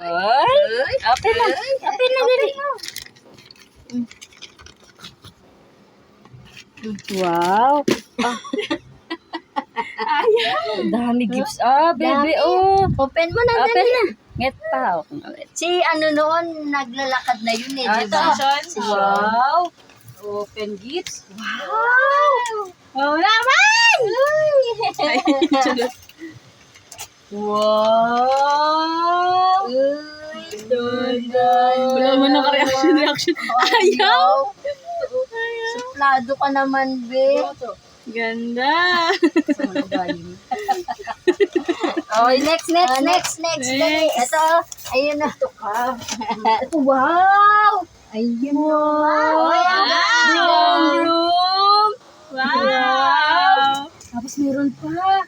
Ay, open na. Open na dali. Wow. Ayaw. Dami gifts. Baby, Open mo na, Open dali. na. Nget pa. Si ano noon, naglalakad na yun eh, di ba? Wow. Open gifts. Wow. Wow naman. Wow. Wala mo naka-reaction. Ayaw. Suplado ka naman, be. Ganda. Okay, next. Dali. Ito, ayun na. Ito ka. Ito, wow. Ayun na. Bloom. Wow. Tapos meron pa.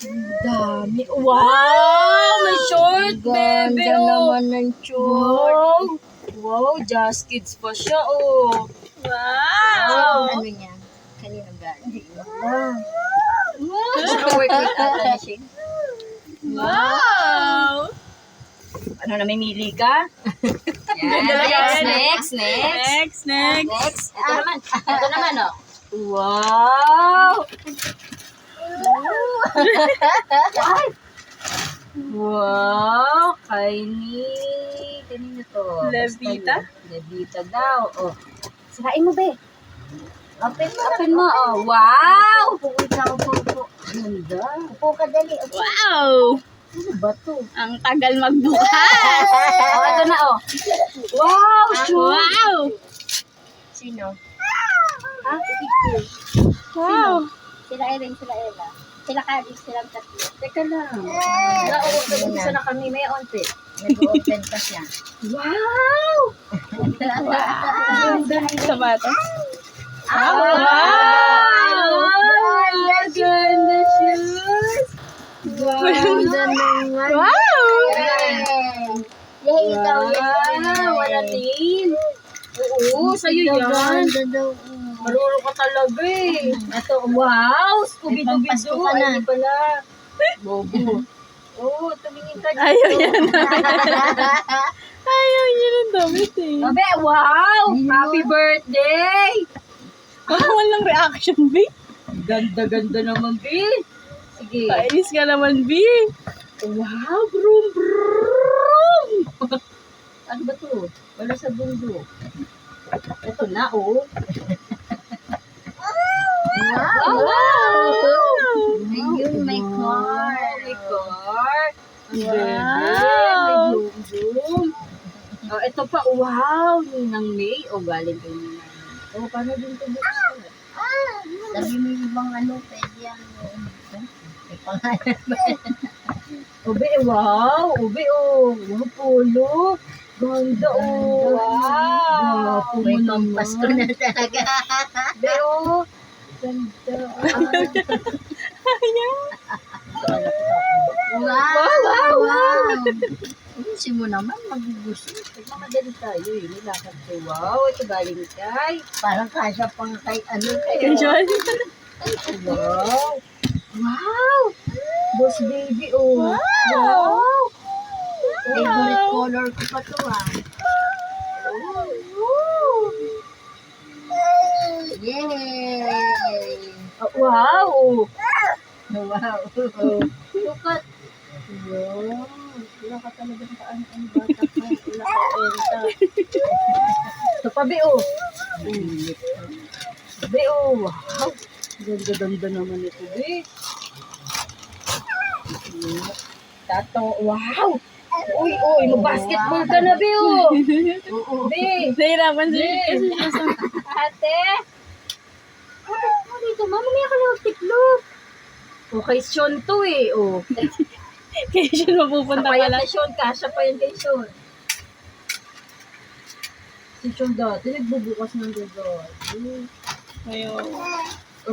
Ang dami. Wow. May short, baby. Ganda naman ng short. Wow. Just Kids pa siya, oh. Wow. Ano niya? Kanina galing. Work with attaching. Wow. Ano, namimili ka? Next. Ito naman, oh. Wow. Wow. Kanina to. Levita? Levita daw. Oh. Sirain mo, be. Open Open mo, oh. Wow. Upo ka, upo. Ganda. Upo ka, dali. Upo. Wow! Ano ba to? Ang tagal magbukas! Oh, ito na, oh. Wow, sure. Wow! Sino? Ha? Wow! Sila Erin, sila Ella. Sila Carly, silang tatlo. Teka lang. Nag-umpisa na kami. May onte. Nag-open pa siya. Wow! Ganda ng sapatos. Wow! Ganda shoes! Ganda naman. Wow! Yay, ikaw yan. Wow! Wala din. Oo, sa'yo yan. Ganda daw. Marunong ka talaga eh. Ito, wow! Scooby-Doo. Pampasko ka na. Hindi pala. Bobo. Oo, tumingin ka dito. Ayaw niya na. Ayaw niya ng damit eh. Abe, wow! Happy birthday! Parang walang reaction, B. Ganda naman, B. Sige. Painis ka naman, B. Wow, broom, broom! Ano ba to? Wala sa bundok. Ito na, oh. Wow! Ayun, may car. May car. Ang Wow. ganda. May bloom. Oh, ito pa, wow. Ninang May. O, galing kay Ninang May. O, paano din ito buksan? Sabi mo yung ibang ano, pwede yan. May pangalan ba? Ube, wow. Ube, oh. Wow, polo. Ganda, oh. Wow. May pampasko na talaga. Ube, oh. Ganda. Wow! Si mo naman, magugusto. Nagmamadali tayo eh. Nilakad ko. Wow, ito galing kay. Parang kasya pang kay ano kayo. Casual. Wow. Wow. Boss baby, oh. Wow. Favorite color ko pa to ah. Yay! Oh, wow. Wow! Oh. Look at. Wow. Wala ka talaga sa ano bata ka. Wala ka enta. Ito pa, be, oh. Be, oh. Wow. Ganda naman ito, be. Tato. Wow. Uy, mag-basketball ka na, be, oh. Be. Nahirapan siya kasi siya sa... Ate. Ano dito? Mamaya ka lang tiklop. Okay, Sean to eh. Oh. Kaya siya mapupunta Kapayat pala. na Sean. Kasya pa yan kay Sean. Si Sean dati, nagbubukas ng gagawin. Ayun.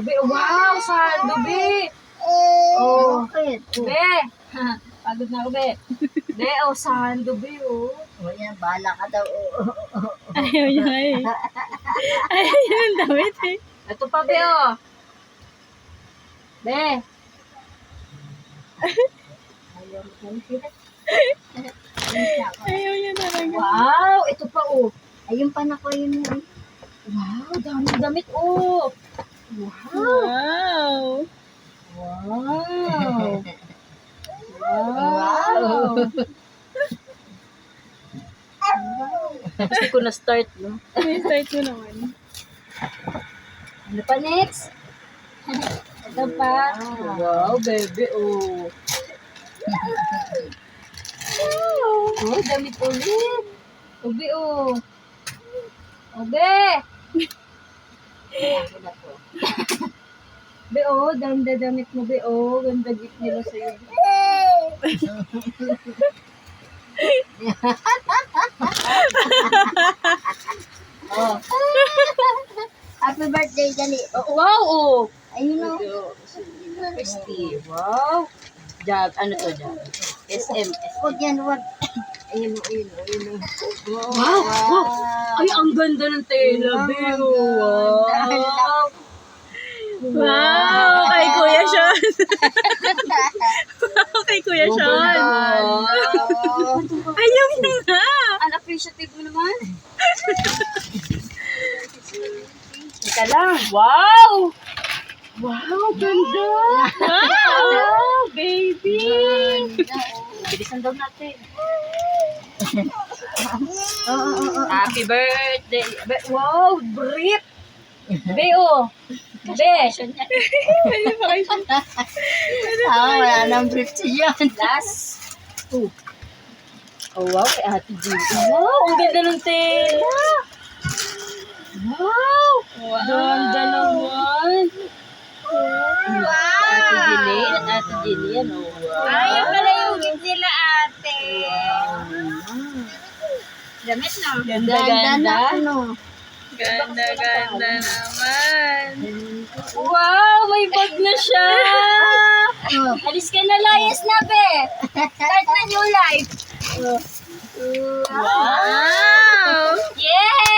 Be, wow, sando, be. Oh, Bakit? be. Pagod na ako, be. Be, oh, sando, be, oh. O yan, bahala ka daw. Ayaw niya eh. Ayaw niya ng damit eh. Ito pa, be, oh. Be. Ayaw mo. Ayaw niya talaga. Wow, ito pa oh. Ayun pa na ko yun. Wow, dami damit oh. Wow. Wow. Wow. Wow. Gusto ko na start, no? May start mo naman. Ano pa next? Ito pa. Wow, baby, oh. Oh, damit ulit. Ubi oh. Ubi. Ako na to. Be oh, ganda damit mo be oh. Ganda gift nila sa'yo. Oh. Happy birthday, Dali. Oh, wow, oh. Ayun oh. Christy, wow. Jab, ano to, Jab? SM. Huwag yan, huwag. Ayun oh, ayun oh, ayun oh. Wow, wow. Ay, ang ganda ng tela, babe. Wow. Wow! Kay Kuya Sean! Wow! Kay Kuya Sean! Ayaw niya nga! Unappreciative mo naman. Ika lang. Wow! Wow, ganda! Wow, baby! Bilisan daw natin. Happy birthday! Wow, brief! Be, oh! Be! Wala nang brief siya. Last two. Oh, wow, kay Ate Judy. Wow, ang ganda ng tela! Wow! Ganda naman! Ate Jillian, Ate Jillian, oh, wow. Ayun pala yung gift nila, ate. Damit na. Ganda, Ganda ganda. na, ano. Ganda, ganda naman. Wow, may bag na siya! Oh. Alis ka na, layas na, be! Start na new life! Wow! Yay!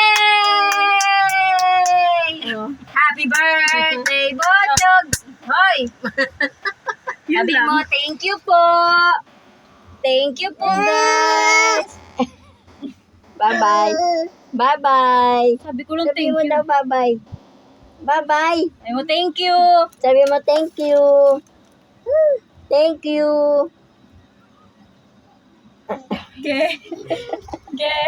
Happy birthday, Botog! Hoy! Yun Sabi lang. mo, thank you po! Thank you po, guys! Bye-bye. Bye-bye. Sabi ko lang, Sabi thank mo you. daw bye-bye. Bye-bye. Sabi mo, thank you! Sabi mo thank you. Thank you. Okay. Okay.